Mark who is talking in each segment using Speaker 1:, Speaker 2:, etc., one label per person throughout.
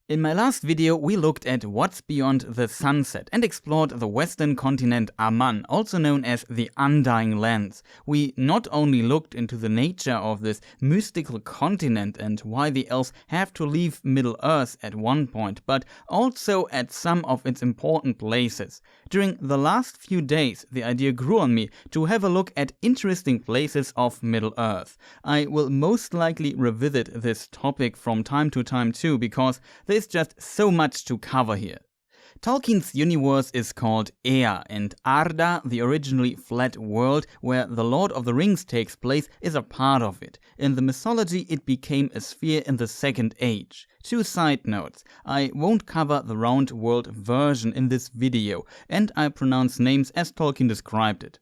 Speaker 1: In my last video, we looked at what's beyond the sunset and explored the western continent Aman, also known as the Undying Lands. We not only looked into the nature of this mystical continent and why the elves have to leave Middle-earth at one point, but also at some of its important places. During the last few days, the idea grew on me to have a look at interesting places of Middle-earth. I will most likely revisit this topic from time to time too, because there's just so much to cover here. Tolkien's universe is called Ea, and Arda, the originally flat world where The Lord of the Rings takes place, is a part of it. In the mythology, it became a sphere in the Second Age. Two side notes: I won't cover the round world version in this video, and I pronounce names as Tolkien described it.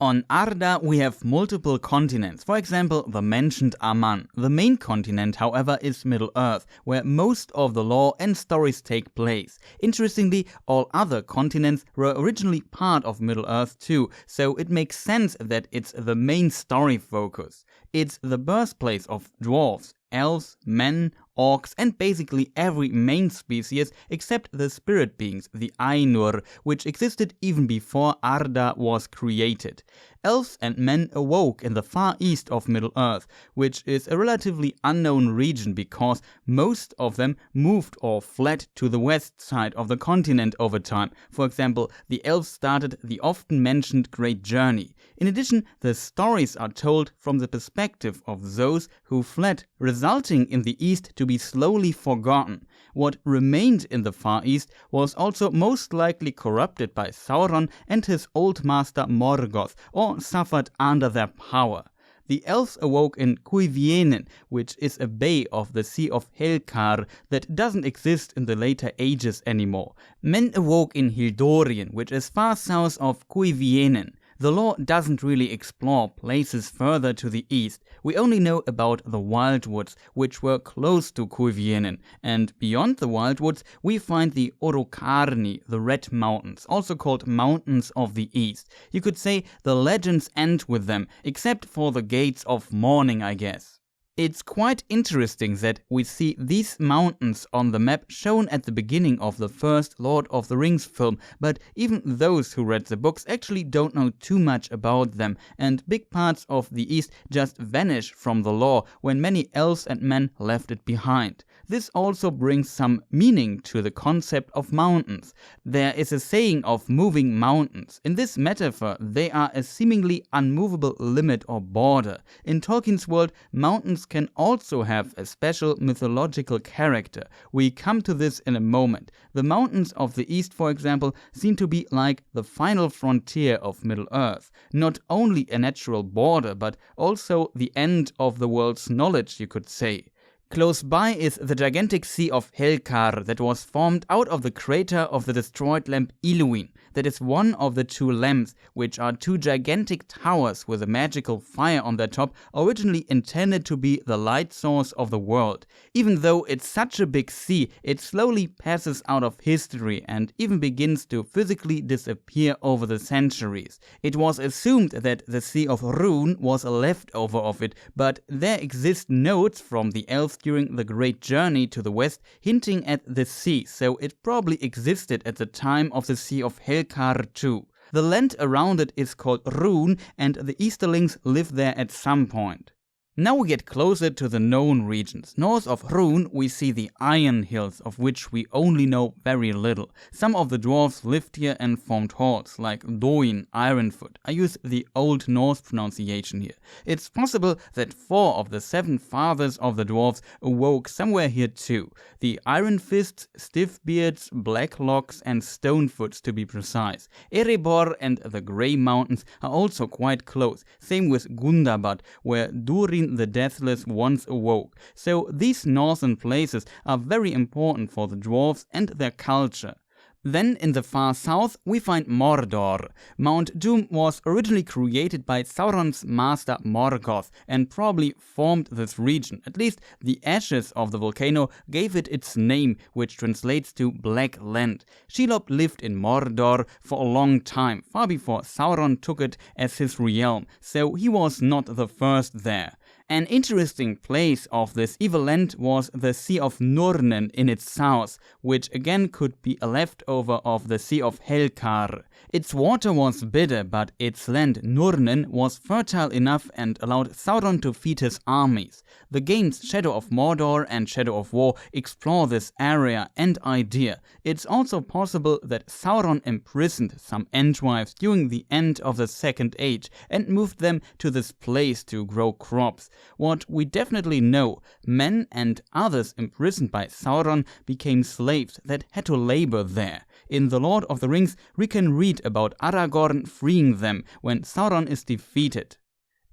Speaker 1: On Arda we have multiple continents, for example the mentioned Aman. The main continent, however, is Middle-earth, where most of the lore and stories take place. Interestingly, all other continents were originally part of Middle-earth too, so it makes sense that it's the main story focus. It's the birthplace of dwarves, elves, men, orcs, and basically every main species except the spirit beings, the Ainur, which existed even before Arda was created. Elves and men awoke in the far east of Middle-earth, which is a relatively unknown region because most of them moved or fled to the west side of the continent over time. For example, the elves started the often mentioned Great Journey. In addition, the stories are told from the perspective of those who fled, resulting in the east to be slowly forgotten. What remained in the Far East was also most likely corrupted by Sauron and his old master Morgoth, or suffered under their power. The elves awoke in Cuiviénen, which is a bay of the Sea of Helcar that doesn't exist in the later ages anymore. Men awoke in Hildorien, which is far south of Cuiviénen. The lore doesn't really explore places further to the east. We only know about the Wildwoods, which were close to Cuiviénen, and beyond the Wildwoods we find the Orocarni, the Red Mountains, also called Mountains of the East. You could say the legends end with them, except for the Gates of Morning, I guess. It's quite interesting that we see these mountains on the map shown at the beginning of the first Lord of the Rings film, but even those who read the books actually don't know too much about them, and big parts of the East just vanish from the lore when many elves and men left it behind. This also brings some meaning to the concept of mountains. There is a saying of moving mountains. In this metaphor, they are a seemingly unmovable limit or border. In Tolkien's world, mountains can also have a special mythological character. We come to this in a moment. The mountains of the East, for example, seem to be like the final frontier of Middle-earth. Not only a natural border, but also the end of the world's knowledge, you could say. Close by is the gigantic Sea of Helcar that was formed out of the crater of the destroyed lamp Iluin. That is one of the two lamps, which are two gigantic towers with a magical fire on their top, originally intended to be the light source of the world. Even though it's such a big sea, it slowly passes out of history and even begins to physically disappear over the centuries. It was assumed that the Sea of Rhûn was a leftover of it, but there exist notes from the elves during the Great Journey to the west hinting at the sea, so it probably existed at the time of the Sea of Helcar too. The land around it is called Rhûn, and the Easterlings live there at some point. Now we get closer to the known regions. North of Rhûn we see the Iron Hills, of which we only know very little. Some of the dwarves lived here and formed hordes, like Dóin, Ironfoot. I use the Old Norse pronunciation here. It's possible that 4 of the 7 fathers of the dwarves awoke somewhere here too. The Iron Fists, Stiffbeards, Blacklocks and Stonefoots to be precise. Erebor and the Grey Mountains are also quite close. Same with Gundabad, where Durin the Deathless once awoke. So these northern places are very important for the dwarves and their culture. Then in the far south we find Mordor. Mount Doom was originally created by Sauron's master Morgoth and probably formed this region. At least the ashes of the volcano gave it its name, which translates to Black Land. Shelob lived in Mordor for a long time, far before Sauron took it as his realm, so he was not the first there. An interesting place of this evil land was the Sea of Nurnen in its south, which again could be a leftover of the Sea of Helkar. Its water was bitter, but its land, Nurnen, was fertile enough and allowed Sauron to feed his armies. The games Shadow of Mordor and Shadow of War explore this area and idea. It's also possible that Sauron imprisoned some Endwives during the end of the Second Age and moved them to this place to grow crops. What we definitely know, men and others imprisoned by Sauron became slaves that had to labor there. In The Lord of the Rings, we can read about Aragorn freeing them when Sauron is defeated.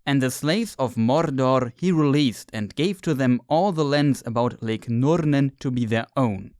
Speaker 1: And the slaves of Mordor he released and gave to them all the lands about Lake Nurnen to be their own.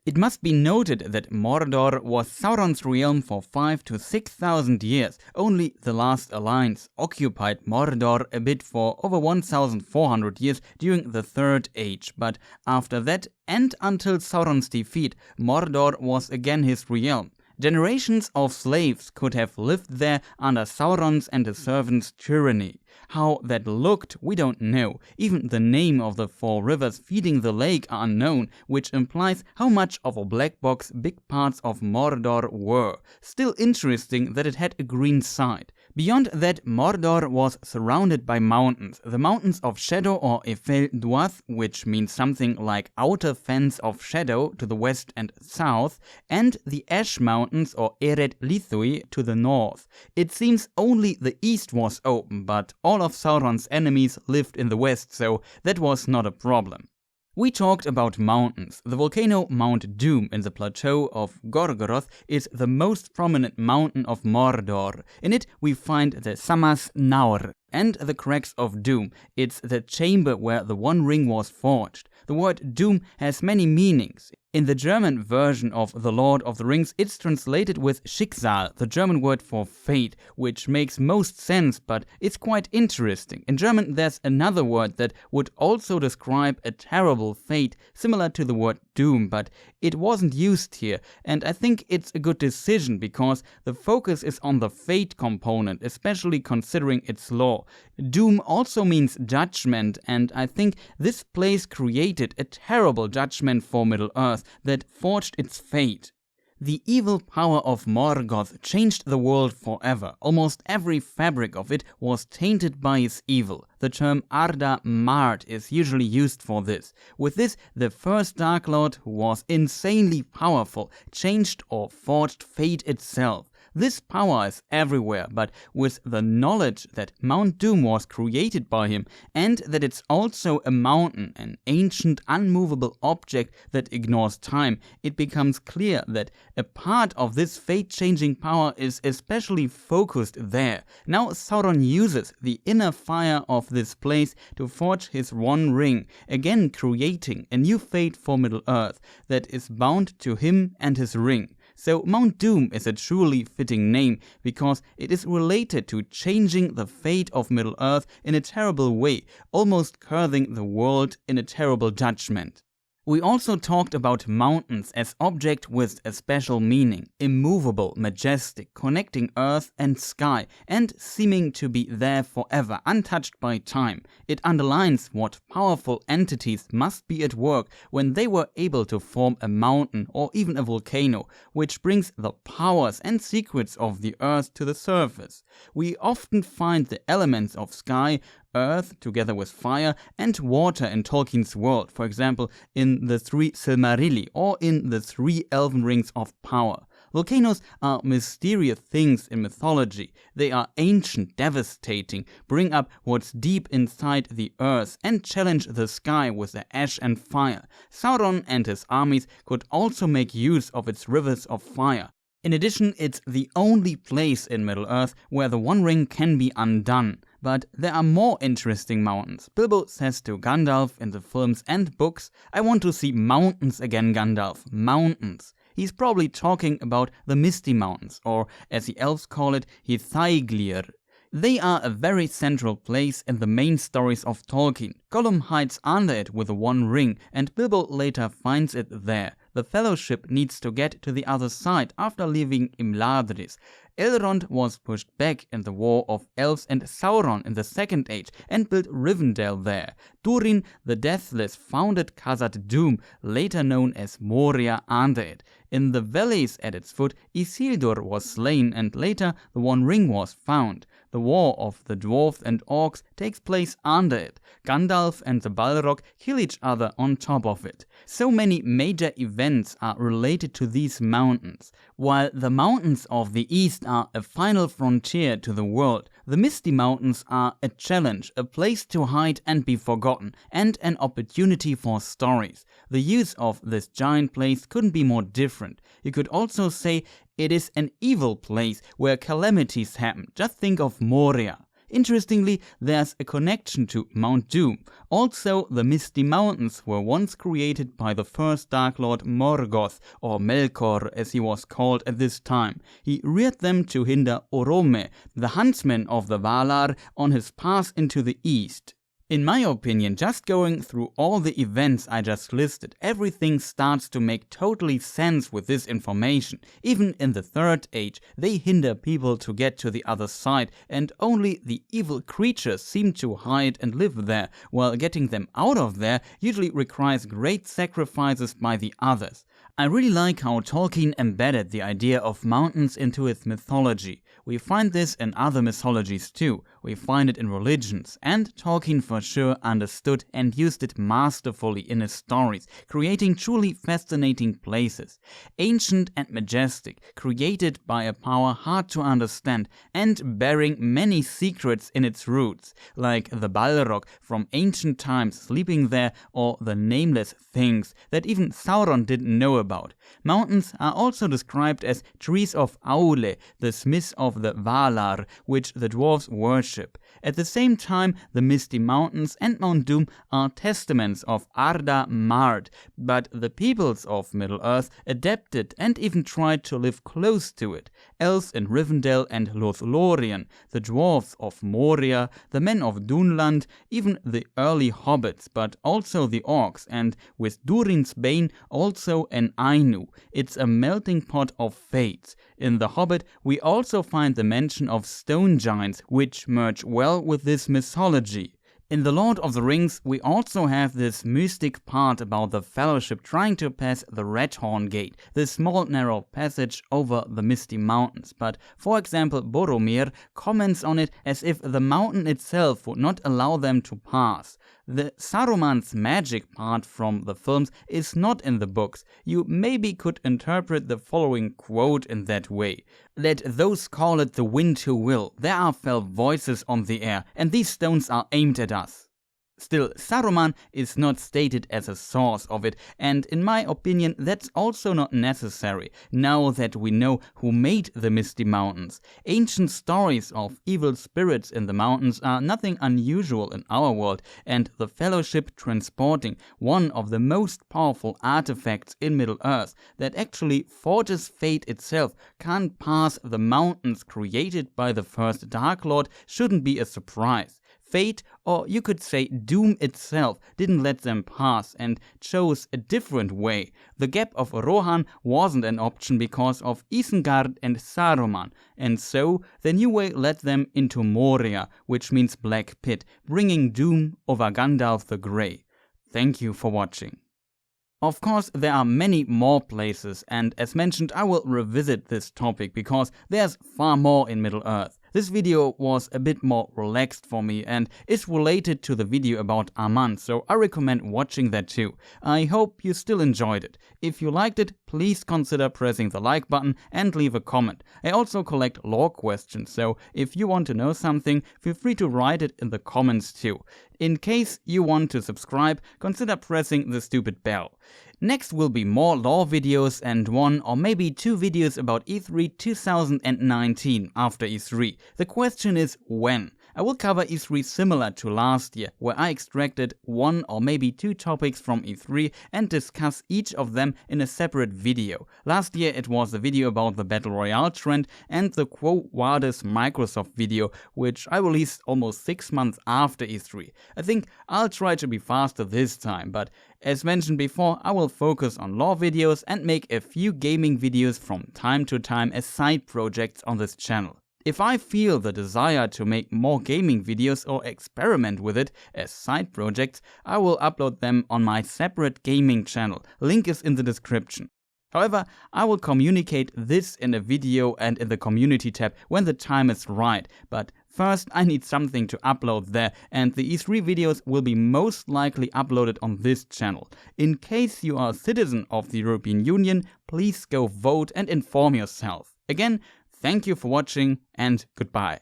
Speaker 1: It must be noted that Mordor was Sauron's realm for 5,000 to 6,000 years. Only the last alliance occupied Mordor a bit for over 1,400 years during the Third Age, but after that and until Sauron's defeat, Mordor was again his realm. Generations of slaves could have lived there under Sauron's and his servants' tyranny. How that looked, we don't know. Even the name of the 4 rivers feeding the lake are unknown, which implies how much of a black box big parts of Mordor were. Still interesting that it had a green side. Beyond that, Mordor was surrounded by mountains. The Mountains of Shadow, or Ephel Duath, which means something like outer fence of shadow to the west and south, and the Ash Mountains, or Eret Lithui, to the north. It seems only the east was open, but all of Sauron's enemies lived in the west, so that was not a problem. We talked about mountains. The volcano Mount Doom in the plateau of Gorgoroth is the most prominent mountain of Mordor. In it we find the Samas Naur and the Crags of Doom. It's the chamber where the One Ring was forged. The word Doom has many meanings. In the German version of The Lord of the Rings, it's translated with Schicksal, the German word for fate, which makes most sense, but it's quite interesting. In German, there's another word that would also describe a terrible fate, similar to the word doom, but it wasn't used here, and I think it's a good decision because the focus is on the fate component, especially considering its lore. Doom also means judgment, and I think this place created a terrible judgment for Middle-earth that forged its fate. The evil power of Morgoth changed the world forever. Almost every fabric of it was tainted by its evil. The term Arda Mard is usually used for this. With this, the first Dark Lord, who was insanely powerful, changed or forged fate itself. This power is everywhere, but with the knowledge that Mount Doom was created by him and that it's also a mountain, an ancient unmovable object that ignores time, it becomes clear that a part of this fate-changing power is especially focused there. Now Sauron uses the inner fire of this place to forge his One Ring, again creating a new fate for Middle-earth that is bound to him and his ring. So Mount Doom is a truly fitting name because it is related to changing the fate of Middle-earth in a terrible way, almost curving the world in a terrible judgment. We also talked about mountains as object with a special meaning, immovable, majestic, connecting earth and sky, and seeming to be there forever, untouched by time. It underlines what powerful entities must be at work when they were able to form a mountain or even a volcano, which brings the powers and secrets of the earth to the surface. We often find the elements of sky, earth, together with fire, and water in Tolkien's world, for example, in the 3 Silmarilli or in the 3 Elven Rings of Power. Volcanoes are mysterious things in mythology. They are ancient, devastating, bring up what's deep inside the earth, and challenge the sky with their ash and fire. Sauron and his armies could also make use of its rivers of fire. In addition, it's the only place in Middle-earth where the One Ring can be undone. But there are more interesting mountains. Bilbo says to Gandalf in the films and books, "I want to see mountains again, Gandalf, mountains." He's probably talking about the Misty Mountains, or as the elves call it, Hithaeglir. They are a very central place in the main stories of Tolkien. Gollum hides under it with the One Ring, and Bilbo later finds it there. The Fellowship needs to get to the other side after leaving Imladris. Elrond was pushed back in the War of Elves and Sauron in the Second Age and built Rivendell there. Durin the Deathless founded Khazad Dûm, later known as Moria, under it. In the valleys at its foot, Isildur was slain and later the One Ring was found. The war of the dwarves and orcs takes place under it. Gandalf and the Balrog kill each other on top of it. So many major events are related to these mountains. While the mountains of the east are a final frontier to the world, the Misty Mountains are a challenge, a place to hide and be forgotten, and an opportunity for stories. The use of this giant place couldn't be more different. You could also say it is an evil place where calamities happen. Just think of Moria. Interestingly, there's a connection to Mount Doom. Also, the Misty Mountains were once created by the first Dark Lord Morgoth, or Melkor as he was called at this time. He reared them to hinder Orome, the huntsman of the Valar, on his path into the east. In my opinion, just going through all the events I just listed, everything starts to make totally sense with this information. Even in the Third Age, they hinder people to get to the other side, and only the evil creatures seem to hide and live there, while getting them out of there usually requires great sacrifices by the others. I really like how Tolkien embedded the idea of mountains into his mythology. We find this in other mythologies too. We find it in religions, and Tolkien for sure understood and used it masterfully in his stories, creating truly fascinating places. Ancient and majestic, created by a power hard to understand, and bearing many secrets in its roots, like the Balrog from ancient times sleeping there, or the nameless things that even Sauron didn't know about. Mountains are also described as trees of Aule, the smiths of the Valar, which the dwarves worship. At the same time, the Misty Mountains and Mount Doom are testaments of Arda Mard, but the peoples of Middle-earth adapted and even tried to live close to it. Elves in Rivendell and Lothlorien, the dwarves of Moria, the men of Dunland, even the early hobbits, but also the orcs, and with Durin's Bane also an Ainu. It's a melting pot of fates. In The Hobbit, we also find the mention of stone giants, which merge well with this mythology. In The Lord of the Rings, we also have this mystic part about the Fellowship trying to pass the Redhorn Gate, the small narrow passage over the Misty Mountains. But, for example, Boromir comments on it as if the mountain itself would not allow them to pass. The Saruman's magic part from the films is not in the books. You maybe could interpret the following quote in that way. Let those call it the wind who will. There are fell voices on the air, and these stones are aimed at us. Still, Saruman is not stated as a source of it, and in my opinion that's also not necessary, now that we know who made the Misty Mountains. Ancient stories of evil spirits in the mountains are nothing unusual in our world, and the Fellowship transporting one of the most powerful artifacts in Middle-earth that actually forges fate itself can't pass the mountains created by the first Dark Lord shouldn't be a surprise. Fate, or you could say Doom itself, didn't let them pass and chose a different way. The gap of Rohan wasn't an option because of Isengard and Saruman, and so the new way led them into Moria, which means Black Pit, bringing doom over Gandalf the Grey. Thank you for watching. Of course, there are many more places, and as mentioned, I will revisit this topic because there's far more in Middle-earth. This video was a bit more relaxed for me and is related to the video about Aman, so I recommend watching that too. I hope you still enjoyed it. If you liked it, please consider pressing the like button and leave a comment. I also collect lore questions, so if you want to know something, feel free to write it in the comments too. In case you want to subscribe, consider pressing the stupid bell. Next will be more lore videos and one or maybe two videos about E3 2019 after E3. The question is when. I will cover E3 similar to last year, where I extracted 1 or maybe 2 topics from E3 and discuss each of them in a separate video. Last year it was a video about the Battle Royale trend and the Quo Vadis Microsoft video, which I released almost 6 months after E3. I think I'll try to be faster this time, but as mentioned before, I will focus on lore videos and make a few gaming videos from time to time as side projects on this channel. If I feel the desire to make more gaming videos or experiment with it as side projects, I will upload them on my separate gaming channel. Link is in the description. However, I will communicate this in a video and in the community tab when the time is right, but first I need something to upload there, and the E3 videos will be most likely uploaded on this channel. In case you are a citizen of the European Union, please go vote and inform yourself. Again, thank you for watching and goodbye.